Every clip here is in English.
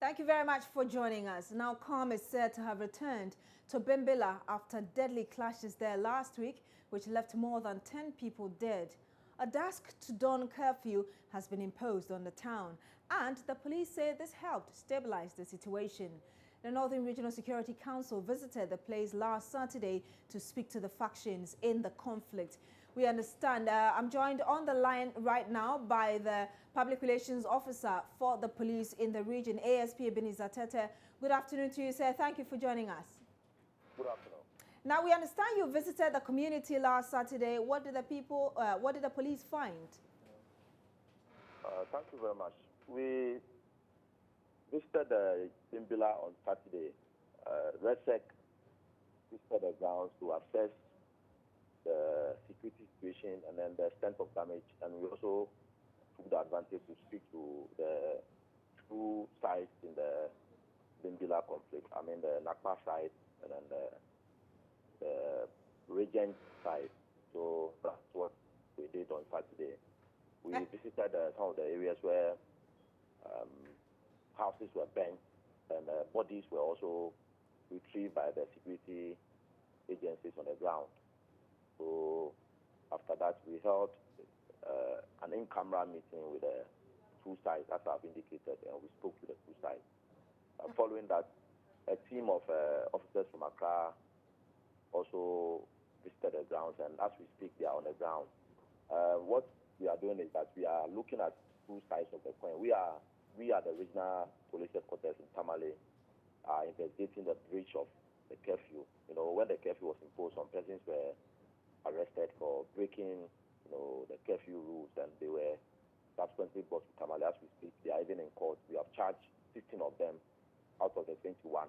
Thank you very much for joining us. Now, calm is said to have returned to Bimbilla after deadly clashes there last week, which left more than 10 people dead. A dusk to dawn curfew has been imposed on the town, and the police say this helped stabilize the situation. The Northern Regional Security Council visited the place last Saturday to speak to the factions in the conflict. We understand. I'm joined on the line right now by the Public Relations Officer for the police in the region, ASP Ebenezer Tete. Good afternoon to you, sir. Thank you for joining us. Good afternoon. Now, we understand you visited the community last Saturday. What did the police find? Thank you very much. We visited Bimbilla on Saturday. RESEC visited the grounds to assess the security situation and then the extent of damage, and we also took the advantage to speak to the two sides in the Bimbilla conflict. I mean the Nakpa side and then the Regent side. So that's what we did on Saturday. We visited some of the areas where houses were burnt and bodies were also retrieved by the security agencies on the ground. So after that, we held an in-camera meeting with the two sides, as I've indicated, and we spoke to the two sides. Following that, a team of officers from Accra also visited the grounds, and as we speak, they are on the ground. What we are doing is that we are looking at two sides of the coin. We are the regional police headquarters in Tamale, investigating the breach of the curfew. You know, when the curfew was imposed, some persons were arrested for breaking, the curfew rules, and they were subsequently brought to Tamale. As we speak, they are even in court. We have charged 15 of them out of the 21.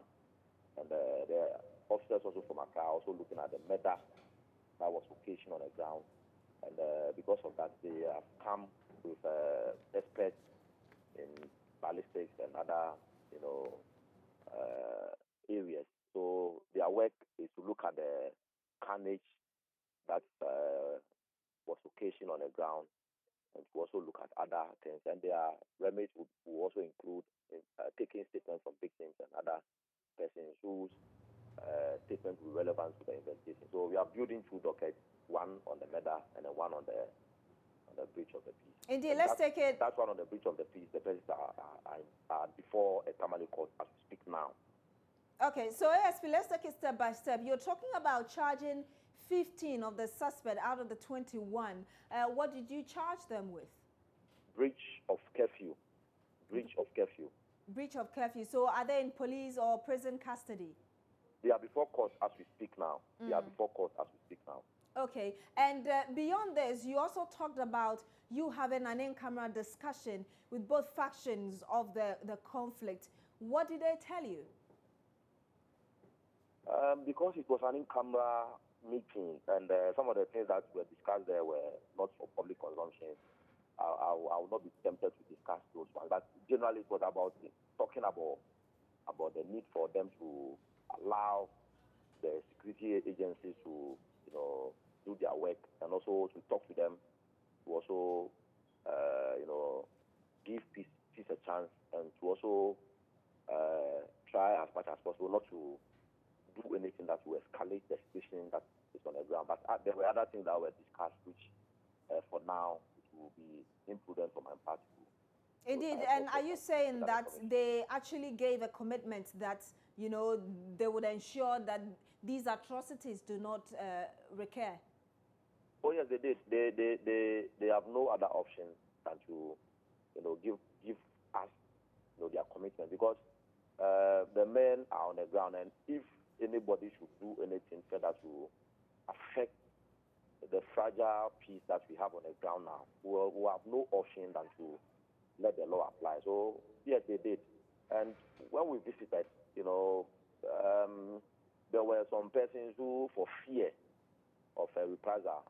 And the officers also from Accra are also looking at the murder that was occasioned on the ground. And because of that, they have come with experts in ballistics and other, areas. So their work is to look at the carnage that was occasioned on the ground, and to also look at other things. And their remedies will also include taking statements from victims and other persons whose statements will be relevant to the investigation. So we are building two dockets, one on the murder and then one on the breach of the peace. Indeed, let's take it. That's one on the breach of the peace. The persons are before a Tamale court as we speak now. Okay, so ASP, let's take it step by step. You're talking about charging 15 of the suspects out of the 21. What did you charge them with? Breach of curfew. Breach of curfew. Breach of curfew. So are they in police or prison custody? They are before court as we speak now. They are before court as we speak now. Okay, and beyond this, you also talked about you having an in-camera discussion with both factions of the conflict. What did they tell you? Because it was an in-camera meeting, and some of the things that were discussed there were not for public consumption, I will not be tempted to discuss those ones. But generally, it was about talking about the need for them to allow the security agencies to, do their work, and also to talk to them, to also, give peace a chance, and to also try as much as possible not to do anything that will escalate the situation that is on the ground. But there were other things that were discussed, which for now it will be imprudent for my part to. Indeed, and are you saying that they actually gave a commitment that, they would ensure that these atrocities do not recur? Oh yes, they did. They have no other option than to, give us, their commitment, because the men are on the ground, and if anybody should do anything further to affect the fragile peace that we have on the ground now, we have no option than to let the law apply. So yes, they did. And when we visited, there were some persons who, for fear of a reprisal,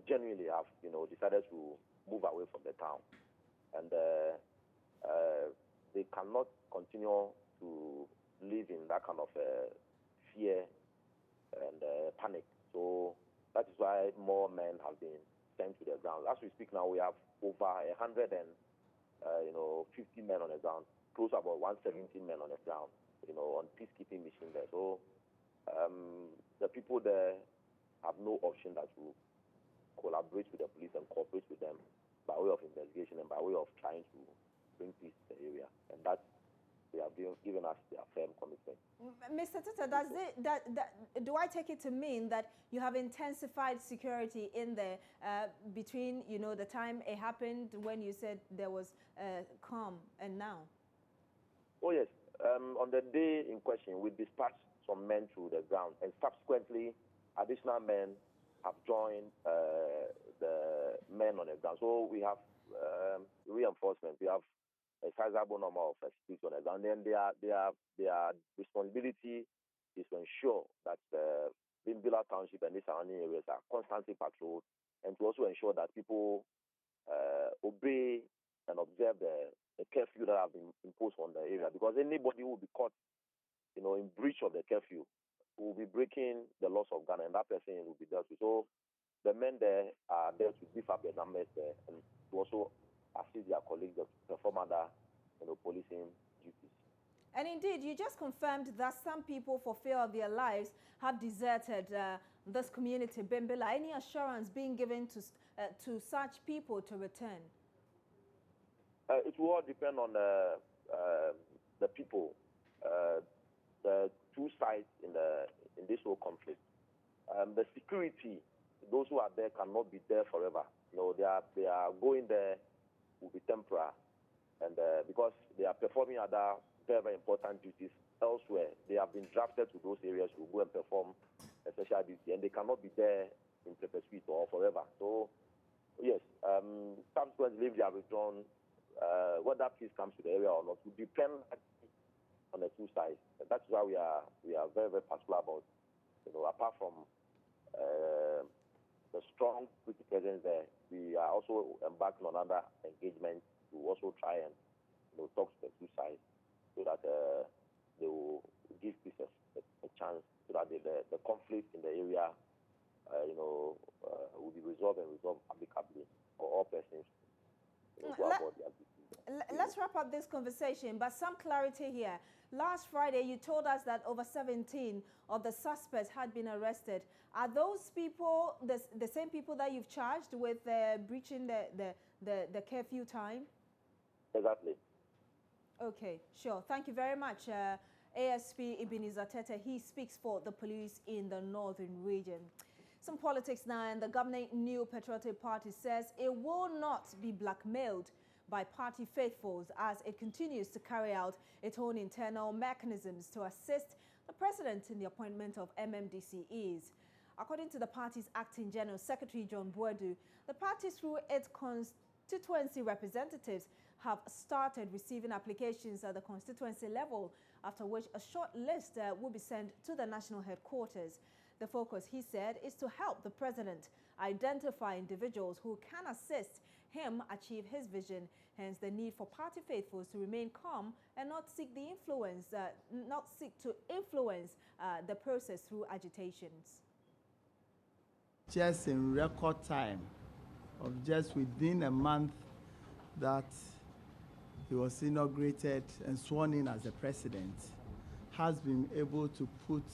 genuinely have, decided to move away from the town. And they cannot continue to live in that kind of fear and panic. So that is why more men have been sent to the ground. As we speak now, we have over 150 men on the ground, close to about 117 men on the ground, on peacekeeping mission there. So the people there have no option but to collaborate with the police and cooperate with them by way of investigation and by way of trying to bring peace to the area. And that they have given us their firm commitment. Mr. Tata, do I take it to mean that you have intensified security in there between, the time it happened when you said there was calm and now? Oh, yes. On the day in question, we dispatched some men to the ground, and subsequently, additional men have joined the men on the ground. So we have reinforcement. We have a sizable number of security on the ground. And then their responsibility is to ensure that the Bimbilla Township and the surrounding areas are constantly patrolled, and to also ensure that people obey and observe the curfew that have been imposed on the area. Because anybody who will be caught, in breach of the curfew will be breaking the laws of Ghana, and that person will be dealt with. So the men there are there to beef up their numbers there and to also assist their colleagues to perform other, policing duties. And indeed, you just confirmed that some people, for fear of their lives, have deserted this community, Bimbilla. Any assurance being given to such people to return? It will all depend on the people, the two sides in this whole conflict. The security, those who are there cannot be there forever. They are going there will be temporary, and because they are performing other very, very important duties elsewhere, they have been drafted to those areas to go and perform a special duty, and they cannot be there in perpetuity or forever. So, yes, subsequently, if they are withdrawn, whether peace comes to the area or not will depend on the two sides. And that's why we are very, very particular about, apart from the strong security presence there, we are also embarking on other engagement to also try and talk to the two sides so that they will give peace a chance, so that the conflict in the area will be resolved and resolved amicably for all persons. Let's wrap up this conversation, but some clarity here. Last Friday, you told us that over 17 of the suspects had been arrested. Are those people the same people that you've charged with breaching the curfew time? Exactly. Okay, sure. Thank you very much. ASP Ebenezer Tete, he speaks for the police in the northern region. Some politics now, and the governing New Patriotic Party says it will not be blackmailed by party faithfuls as it continues to carry out its own internal mechanisms to assist the president in the appointment of MMDCEs. According to the party's acting General Secretary John Boadu, the party through its constituency representatives have started receiving applications at the constituency level, after which a short list will be sent to the national headquarters. The focus, he said, is to help the president identify individuals who can assist him achieve his vision, hence the need for party faithfuls to remain calm and not seek to influence the process through agitations. Just in record time of just within a month that he was inaugurated and sworn in as the president, has been able to put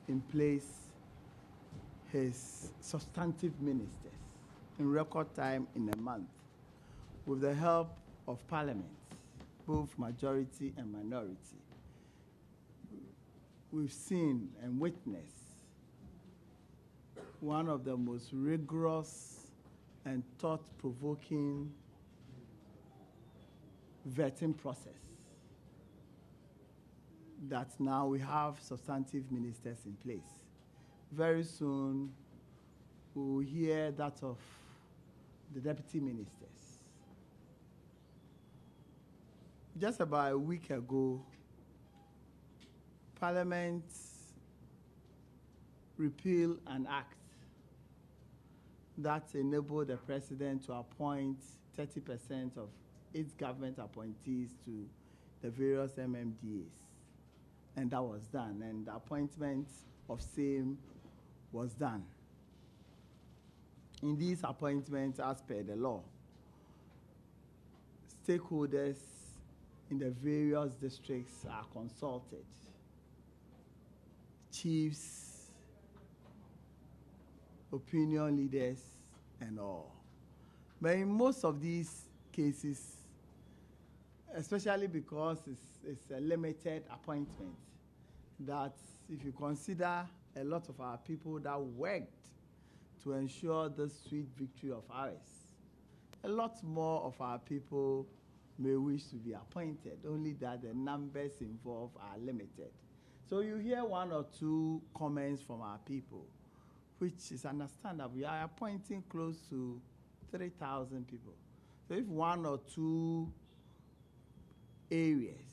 in place his substantive ministers in record time in a month with the help of Parliament, both majority and minority. We've seen and witnessed one of the most rigorous and thought-provoking vetting process that now we have substantive ministers in place. Very soon, we will hear that of the deputy ministers. Just about a week ago, Parliament repealed an act that enabled the president to appoint 30% of its government appointees to the various MMDAs. And that was done, and the appointment of same was done. In these appointments, as per the law, stakeholders in the various districts are consulted. Chiefs, opinion leaders, and all. But in most of these cases, especially because it's a limited appointment, that if you consider a lot of our people that worked to ensure the sweet victory of ours, a lot more of our people may wish to be appointed, only that the numbers involved are limited. So you hear one or two comments from our people, which is understandable. We are appointing close to 3,000 people. So if one or two areas,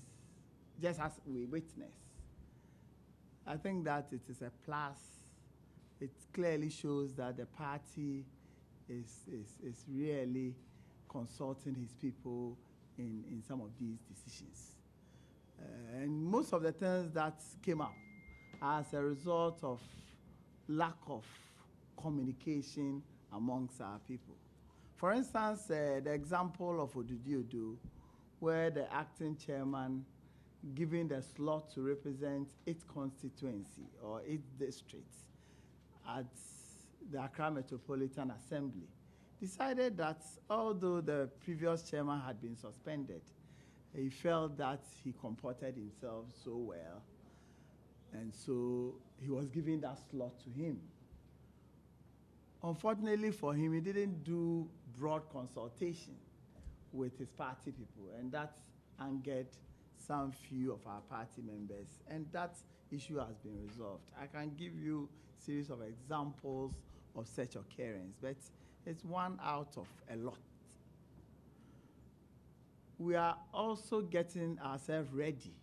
just as we witness, I think that it is a plus. It clearly shows that the party is really consulting his people in some of these decisions. And most of the things that came up as a result of lack of communication amongst our people. For instance, the example of Odudiodo, where the acting chairman given the slot to represent its constituency or its district at the Accra Metropolitan Assembly, decided that although the previous chairman had been suspended, he felt that he comported himself so well, and so he was giving that slot to him. Unfortunately for him, he didn't do broad consultation with his party people, and that angered some few of our party members, and that issue has been resolved. I can give you a series of examples of such occurrence, but it's one out of a lot. We are also getting ourselves ready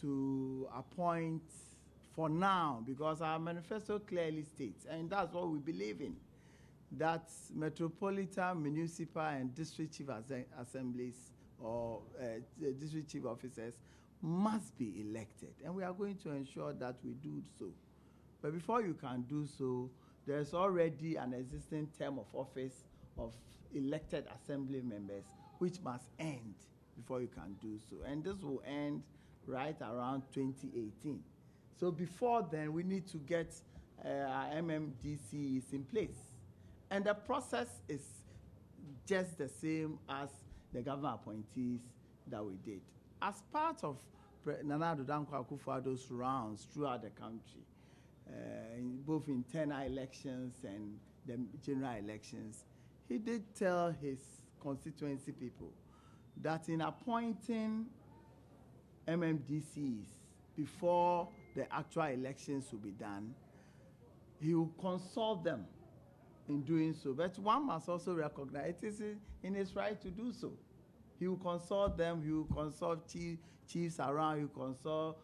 to appoint for now, because our manifesto clearly states, and that's what we believe in, that metropolitan, municipal, and district chief assemblies or district chief officers must be elected. And we are going to ensure that we do so. But before you can do so, there's already an existing term of office of elected assembly members, which must end before you can do so. And this will end right around 2018. So before then, we need to get our MMDCs in place. And the process is just the same as the government appointees that we did. As part of Nana Addo Dankwa Akufo-Addo's rounds throughout the country, both internal elections and the general elections, he did tell his constituency people that in appointing MMDCs before the actual elections will be done, he will consult them in doing so. But one must also recognize it is in his right to do so. He will consult them, he will consult chiefs around, he will consult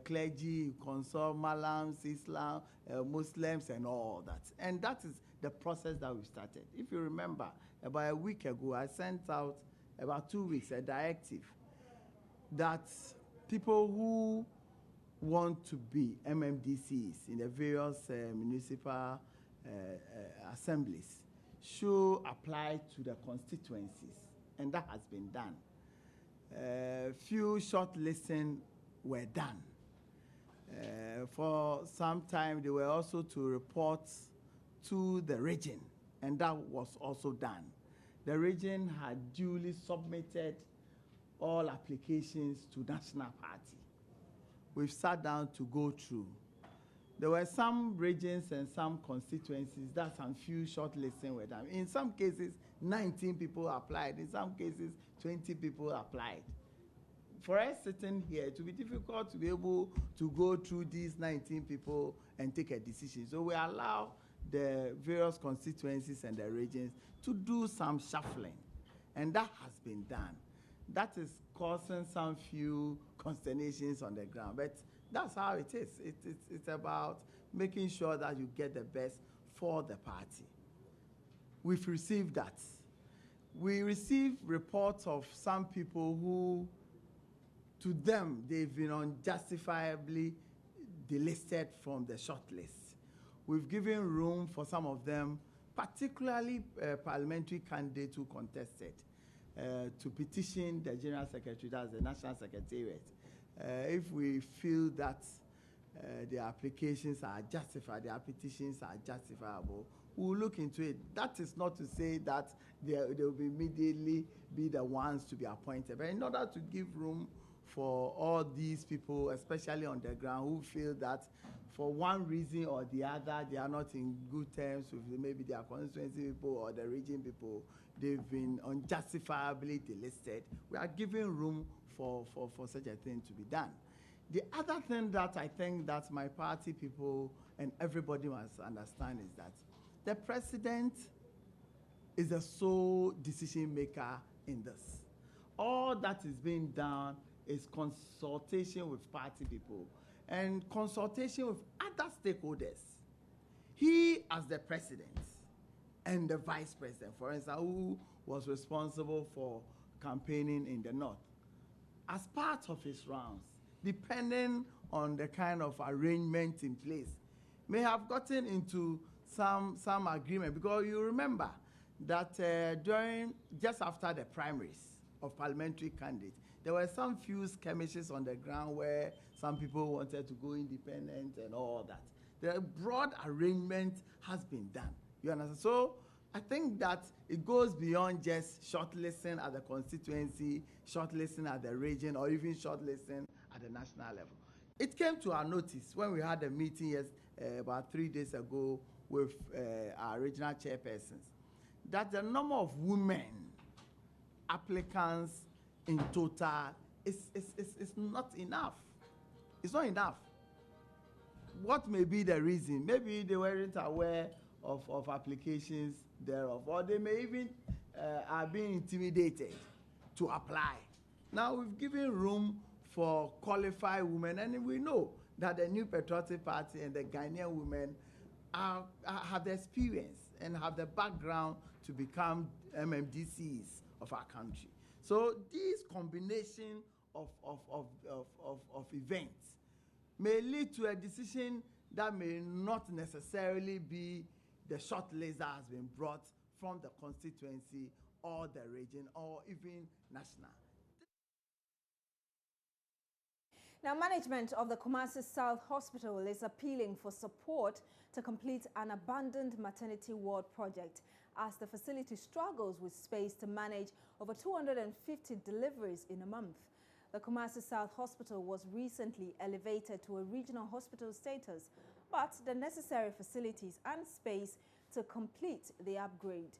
clergy, he will consult Malams, Islam, Muslims, and all that. And that is the process that we started. If you remember, about a week ago, I sent out, about 2 weeks, a directive that people who want to be MMDCs in the various municipal assemblies should apply to the constituencies, and that has been done. Few shortlisting were done. For some time, they were also to report to the region, and that was also done. The region had duly submitted all applications to National Party. We've sat down to go through. There were some regions and some constituencies that some few shortlisting were done. In some cases, 19 people applied. In some cases, 20 people applied. For us sitting here, it will be difficult to be able to go through these 19 people and take a decision. So we allow the various constituencies and the regions to do some shuffling. And that has been done. That is causing some few consternations on the ground. But that's how it is. It's about making sure that you get the best for the party. We've received that. We received reports of some people who, to them, they've been unjustifiably delisted from the shortlist. We've given room for some of them, particularly parliamentary candidates who contested. to petition the General Secretary, that's the National Secretariat, if we feel that the applications are justified, their petitions are justifiable, we'll look into it. That is not to say that they will immediately be the ones to be appointed, but in order to give room for all these people, especially on the ground, who feel that for one reason or the other, they are not in good terms with maybe their constituency people or the region people, they've been unjustifiably delisted. We are giving room for such a thing to be done. The other thing that I think that my party people and everybody must understand is that the president is the sole decision maker in this. All that is being done is consultation with party people and consultation with other stakeholders. He, as the president, and the vice president, for instance, who was responsible for campaigning in the north, as part of his rounds, depending on the kind of arrangement in place, may have gotten into some agreement, because you remember that just after the primaries of parliamentary candidates, there were some few skirmishes on the ground where some people wanted to go independent and all that. The broad arrangement has been done. You understand? So I think that it goes beyond just shortlisting at the constituency, shortlisting at the region, or even shortlisting at the national level. It came to our notice when we had a meeting about 3 days ago with our regional chairpersons, that the number of women applicants in total is not enough. It's not enough. What may be the reason? Maybe they weren't aware of applications thereof, or they may even are being intimidated to apply. Now we've given room for qualified women, and we know that the New Patriotic Party and the Ghanaian women have the experience and have the background to become MMDCs of our country. So this combination of events may lead to a decision that may not necessarily be the short list that has been brought from the constituency or the region or even national. Now, management of the Kumasi South Hospital is appealing for support to complete an abandoned maternity ward project as the facility struggles with space to manage over 250 deliveries in a month. The Kumasi South Hospital was recently elevated to a regional hospital status, but the necessary facilities and space to complete the upgrade.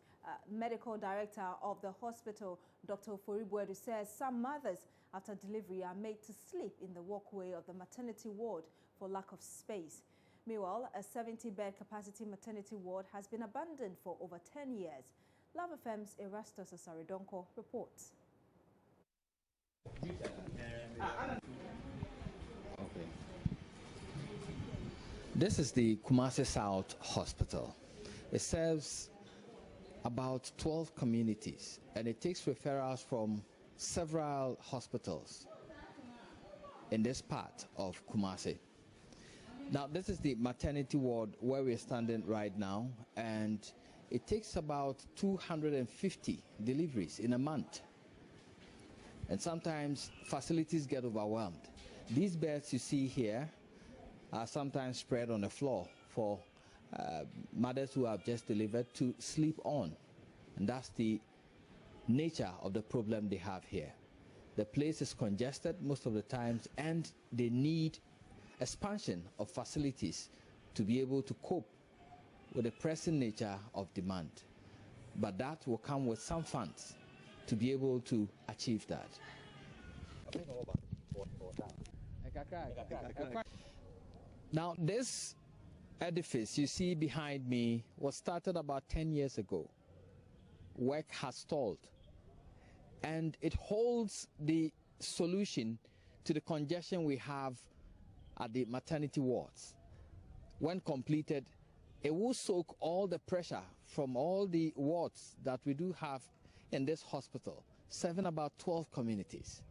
Medical Director of the hospital, Dr. Ofori-Buedu, says some mothers after delivery are made to sleep in the walkway of the maternity ward for lack of space. Meanwhile, a 70-bed capacity maternity ward has been abandoned for over 10 years. Love FM's Erastus Asaridonko reports. Okay. This is the Kumasi South Hospital. It serves about 12 communities, and it takes referrals from several hospitals in this part of Kumasi. Now, this is the maternity ward where we're standing right now, and it takes about 250 deliveries in a month. And sometimes facilities get overwhelmed. These beds you see here are sometimes spread on the floor for mothers who have just delivered to sleep on. And that's the nature of the problem they have here. The place is congested most of the times, and they need expansion of facilities to be able to cope with the pressing nature of demand. But that will come with some funds to be able to achieve that. Now, this edifice you see behind me was started about 10 years ago. Work has stalled, and it holds the solution to the congestion we have at the maternity wards. When completed, it will soak all the pressure from all the wards that we do have in this hospital, serving about 12 communities.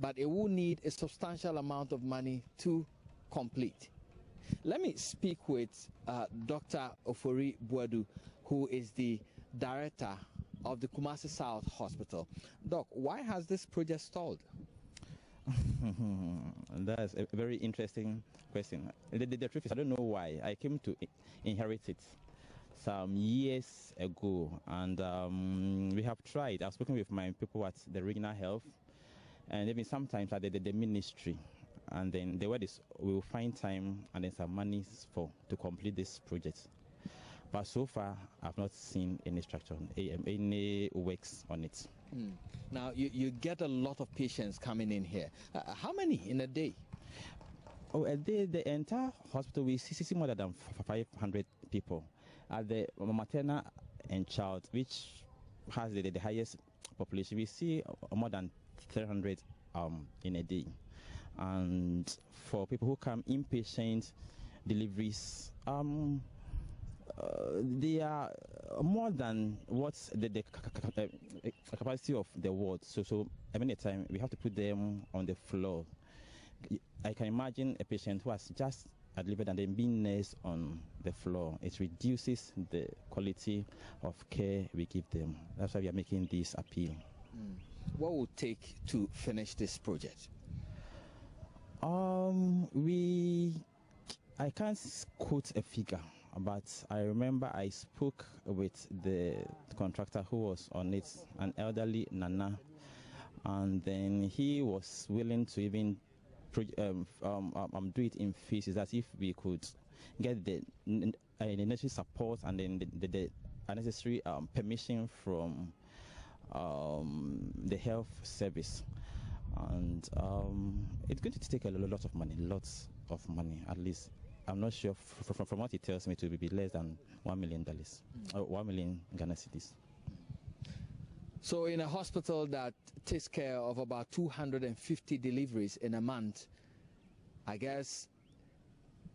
But it will need a substantial amount of money to complete. Let me speak with Dr. Ofori-Buedu, who is the Director of the Kumasi South Hospital. Doc, why has this project stalled? That's a very interesting question. The truth is, I don't know why. I came to inherit it some years ago, and we have tried. I've spoken with my people at the regional health, and even sometimes at the ministry. And then the word is, we will find time and then some money to complete this project. But so far, I've not seen any structure, any works on it. Now, you get a lot of patients coming in here. How many in a day? Oh, a day, the entire hospital, we see more than 500 people. At the maternal and child, which has the highest population, we see more than 300 in a day. And for people who come inpatient deliveries, they are more than what's the capacity of the ward. So many time we have to put them on the floor. I can imagine a patient who has just delivered and then being nursed on the floor. It reduces the quality of care we give them. That's why we are making this appeal. What will it take to finish this project? I can't quote a figure, but I remember I spoke with the contractor who was on it, an elderly Nana, and then he was willing to even do it in phases, as if we could get the necessary support and then the necessary permission from the health service. And it's going to take a lot of money, at least. I'm not sure, from what he tells me, it will be less than $1 million, or 1 million Ghana cedis. So in a hospital that takes care of about 250 deliveries in a month, I guess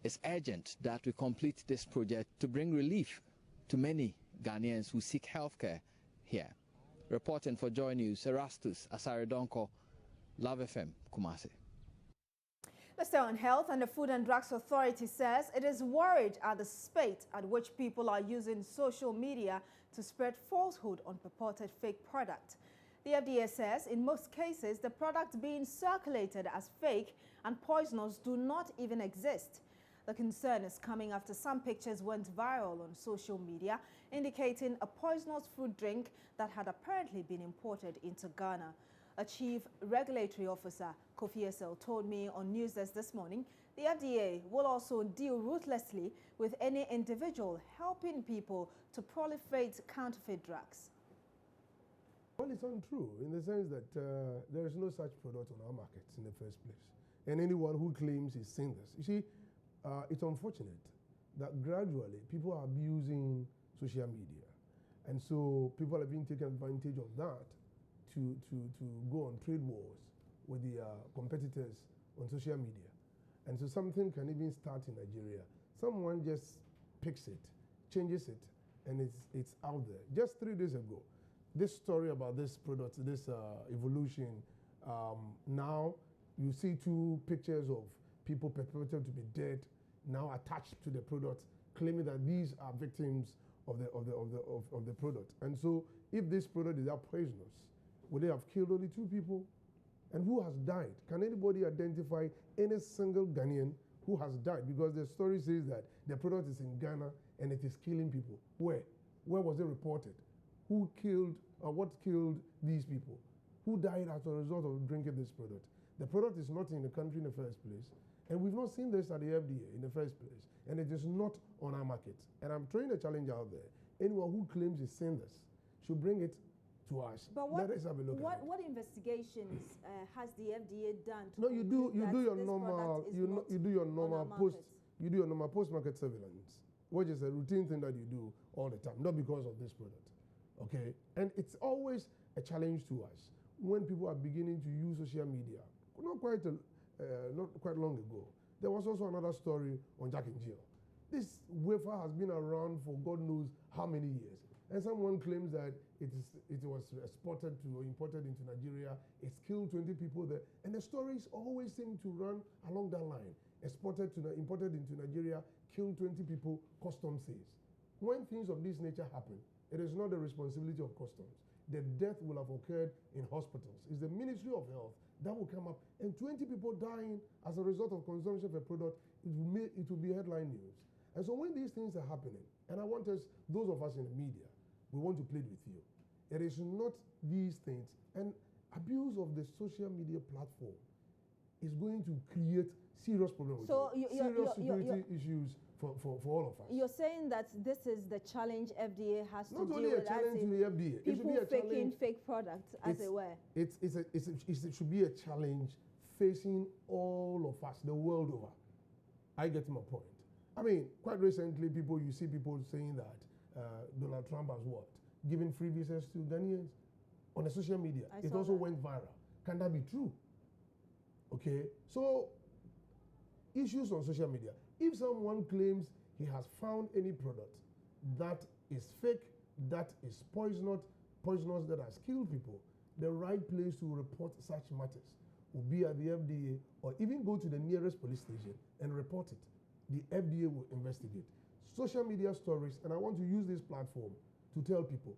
it's urgent that we complete this project to bring relief to many Ghanaians who seek health care here. Reporting for Joy News, Erastus Asaridonko, Love FM, Kumasi. Let's stay on health, and the Food and Drugs Authority says it is worried at the speed at which people are using social media to spread falsehood on purported fake product. The FDA says in most cases, the products being circulated as fake and poisonous do not even exist. The concern is coming after some pictures went viral on social media indicating a poisonous fruit drink that had apparently been imported into Ghana. A chief regulatory officer, Kofi Esel, told me on Newsdesk this morning the FDA will also deal ruthlessly with any individual helping people to proliferate counterfeit drugs. Well, it's untrue in the sense that there is no such product on our markets in the first place. And anyone who claims he's seen this. You see, it's unfortunate that gradually people are abusing social media. And so people have been taking advantage of that to go on trade wars with the competitors on social media. And so something can even start in Nigeria. Someone just picks it, changes it, and it's out there. Just 3 days ago, this story about this product, this evolution, now you see 2 pictures of people purported to be dead, now attached to the product, claiming that these are victims of the product. And so if this product is that poisonous, would they have killed only 2 people? And who has died? Can anybody identify any single Ghanaian who has died? Because the story says that the product is in Ghana and it is killing people. Where? Where was it reported? Who killed, or what killed these people? Who died as a result of drinking this product? The product is not in the country in the first place. And we've not seen this at the FDA in the first place. And it is not on our market. And I'm throwing a challenge out there. Anyone who claims he's seen this should bring it to us. But let us have a look at it. What investigations has the FDA done to No, you do your normal post-market surveillance, which is a routine thing that you do all the time, not because of this product. Okay? And it's always a challenge to us when people are beginning to use social media. Not quite long ago, there was also another story on Jack and Jill. This wafer has been around for God knows how many years. And someone claims that it was exported to or imported into Nigeria. It's killed 20 people there. And the stories always seem to run along that line. Imported into Nigeria, killed 20 people, custom says. When things of this nature happen, It is not the responsibility of customs. The death will have occurred in hospitals. It's the Ministry of Health that will come up, and 20 people dying as a result of consumption of a product, it will be headline news. And so when these things are happening, and I want us, those of us in the media, we want to plead with you. It is not these things. And abuse of the social media platform is going to create serious problems. So serious security issues for all of us. You're saying that this is the challenge FDA has to deal with. Not only a challenge to the FDA. People faking fake products, as it were. It should be a challenge facing all of us, the world over. I get my point. I mean, quite recently, you see people saying that Donald Trump has what? Given free visas to Ghanaians on the social media. It also went viral. Can that be true? Okay, so issues on social media. If someone claims he has found any product that is fake, that is poisonous, that has killed people, the right place to report such matters will be at the FDA, or even go to the nearest police station and report it. The FDA will investigate. Social media stories, and I want to use this platform to tell people,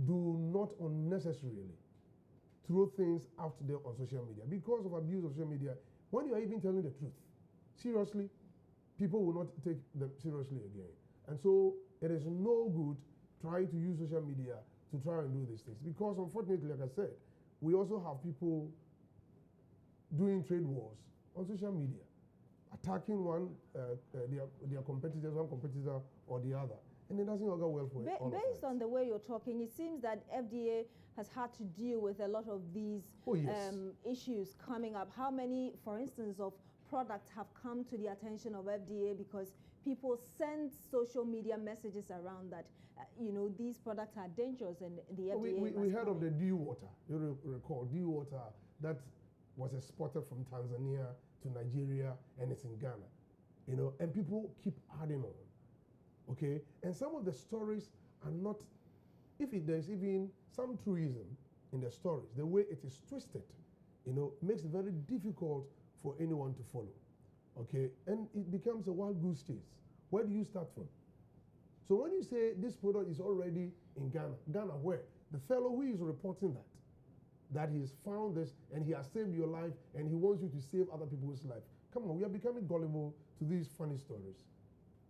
do not unnecessarily throw things out there on social media because of abuse of social media. When you are even telling the truth, seriously, people will not take them seriously again. And so it is no good trying to use social media to try and do these things, because unfortunately, like I said, we also have people doing trade wars on social media, attacking their competitors, one competitor or the other. And it doesn't go well for all of us. Based on the way you're talking, it seems that FDA has had to deal with a lot of these issues coming up. How many, for instance, of products have come to the attention of FDA because people send social media messages around that, these products are dangerous, and the FDA we heard of the dew water. You recall dew water that was exported from Tanzania to Nigeria, and it's in Ghana, and people keep adding on. Okay, and some of the stories are not, there's even some truism in the stories, the way it is twisted, makes it very difficult for anyone to follow. Okay, and it becomes a wild goose chase. Where do you start from? So when you say this product is already in Ghana where? The fellow who is reporting that he has found this and he has saved your life and he wants you to save other people's life. Come on, we are becoming gullible to these funny stories.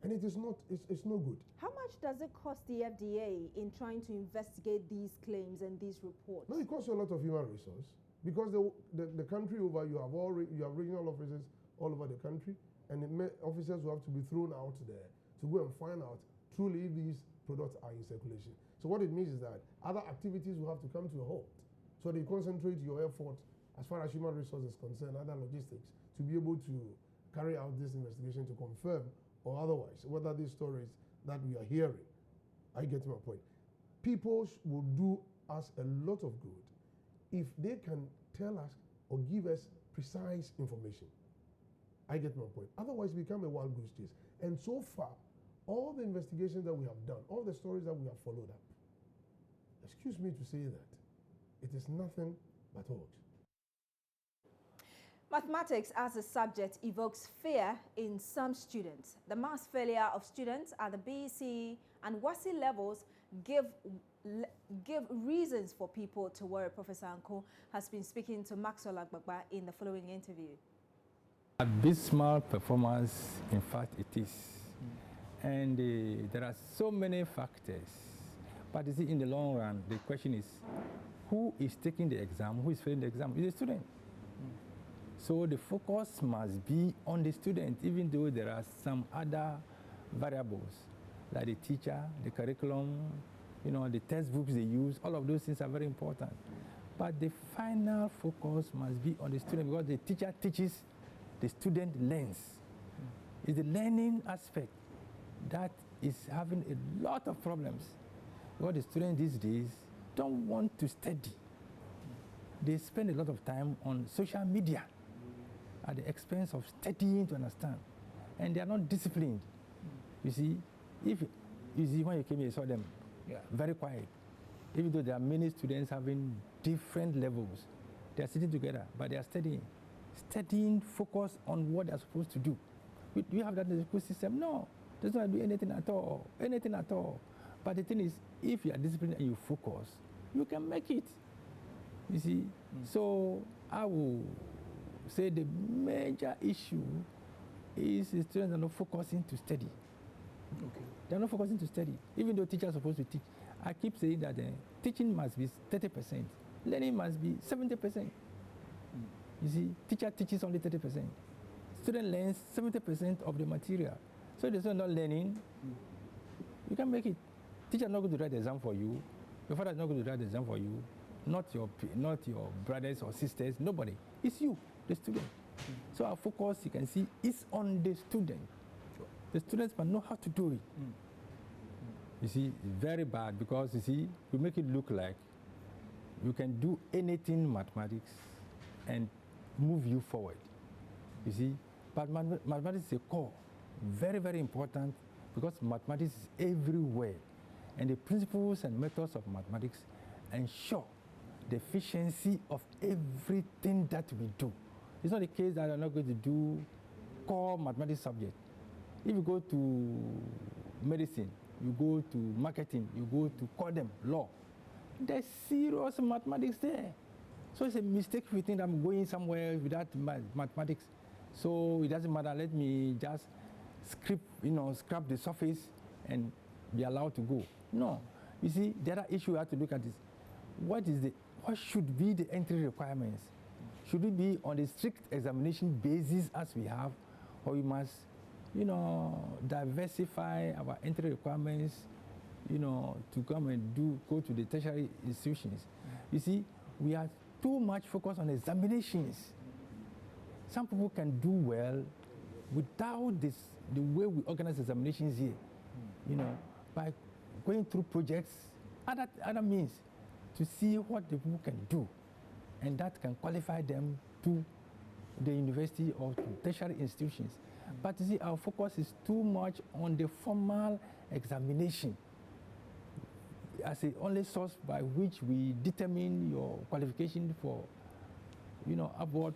And it's no good. How much does it cost the FDA in trying to investigate these claims and these reports? No, it costs you a lot of human resource, because the country over, you have regional offices all over the country, and officers who have to be thrown out there to go and find out truly if these products are in circulation. So what it means is that other activities will have to come to a halt. So they concentrate your effort as far as human resources is concerned, other logistics, to be able to carry out this investigation to confirm or otherwise whether these stories that we are hearing. I get my point. People will do us a lot of good if they can tell us or give us precise information. I get my point. Otherwise, we become a wild goose chase. And so far, all the investigations that we have done, all the stories that we have followed up, excuse me to say that, it is nothing but hoax. Mathematics as a subject evokes fear in some students. The mass failure of students at the BEC and WASI levels give reasons for people to worry. Professor Anko has been speaking to Maxwell Agbagba in the following interview. Abysmal performance, in fact, it is. And there are so many factors. But you see, in the long run, the question is, who is taking the exam, who is failing the exam? It's the student. So the focus must be on the student, even though there are some other variables, like the teacher, the curriculum, the textbooks they use. All of those things are very important. But the final focus must be on the student, because the teacher teaches, the student learns. It's the learning aspect that is having a lot of problems. Because the students these days don't want to study. They spend a lot of time on social media at the expense of studying to understand. And they are not disciplined. You see, when you came here, you saw them very quiet. Even though there are many students having different levels, they are sitting together, but they are studying. Studying, focus on what they are supposed to do. Do you have that in the school system? No. They don't do anything at all. But the thing is, if you are disciplined and you focus, you can make it. You see? So I will say the major issue is the students are not focusing to study. Okay. They're not focusing to study. Even though teachers are supposed to teach. I keep saying that teaching must be 30%. Learning must be 70%. You see, teacher teaches only 30%. Student learns 70% of the material. So if the student not learning, you can make it. Teacher is not going to write the exam for you. Your father is not going to write the exam for you. Not your brothers or sisters, nobody. It's you, the student. So our focus, you can see, is on the student. Sure. The students must know how to do it. You see, it's very bad because, you see, we make it look like you can do anything in mathematics and move you forward. You see, but mathematics is a core, very, very important because mathematics is everywhere. And the principles and methods of mathematics ensure the efficiency of everything that we do. It's not the case that you're not going to do core mathematics subject. If you go to medicine, you go to marketing, you go to codem, law, there's serious mathematics there. So it's a mistake if you think I'm going somewhere without mathematics. So it doesn't matter, let me just scrap the surface and be allowed to go. No. You see, the other issue we have to look at is what should be the entry requirements? Should it be on the strict examination basis as we have, or we must, diversify our entry requirements, to come and go to the tertiary institutions? You see, we are too much focused on examinations. Some people can do well without the way we organize examinations here, by going through projects, other means, to see what the people can do, and that can qualify them to the university or to tertiary institutions. But you see, our focus is too much on the formal examination as the only source by which we determine your qualification for, upward,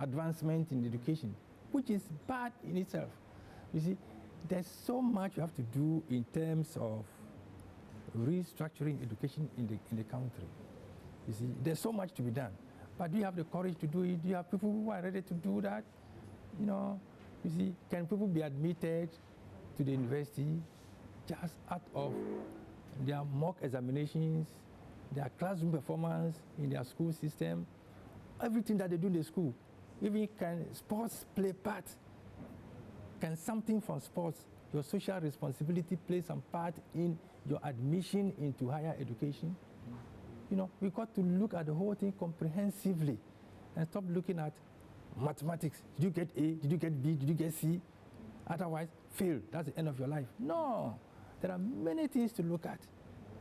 advancement in education, which is bad in itself. You see, there's so much you have to do in terms of restructuring education in the country. You see, there's so much to be done. But do you have the courage to do it? Do you have people who are ready to do that? You see, can people be admitted to the university just out of their mock examinations, their classroom performance in their school system, everything that they do in the school? Even can sports play part? Can something from sports, your social responsibility, play some part in your admission into higher education? We've got to look at the whole thing comprehensively and stop looking at mathematics. Did you get A? Did you get B? Did you get C? Otherwise, fail. That's the end of your life. No. There are many things to look at.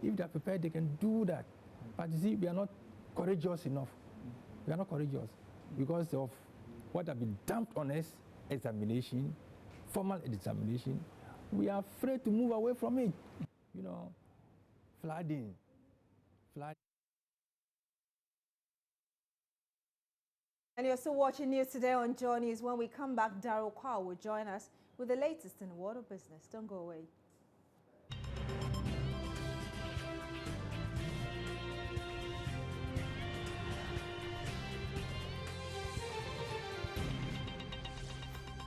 If they're prepared, they can do that. But you see, we are not courageous enough. We are not courageous because of what has been dumped on us, examination, formal examination. We are afraid to move away from it. Flooding. And you're still watching News Today on Joy News. When we come back, Daryl Kwao will join us with the latest in the world of business. Don't go away.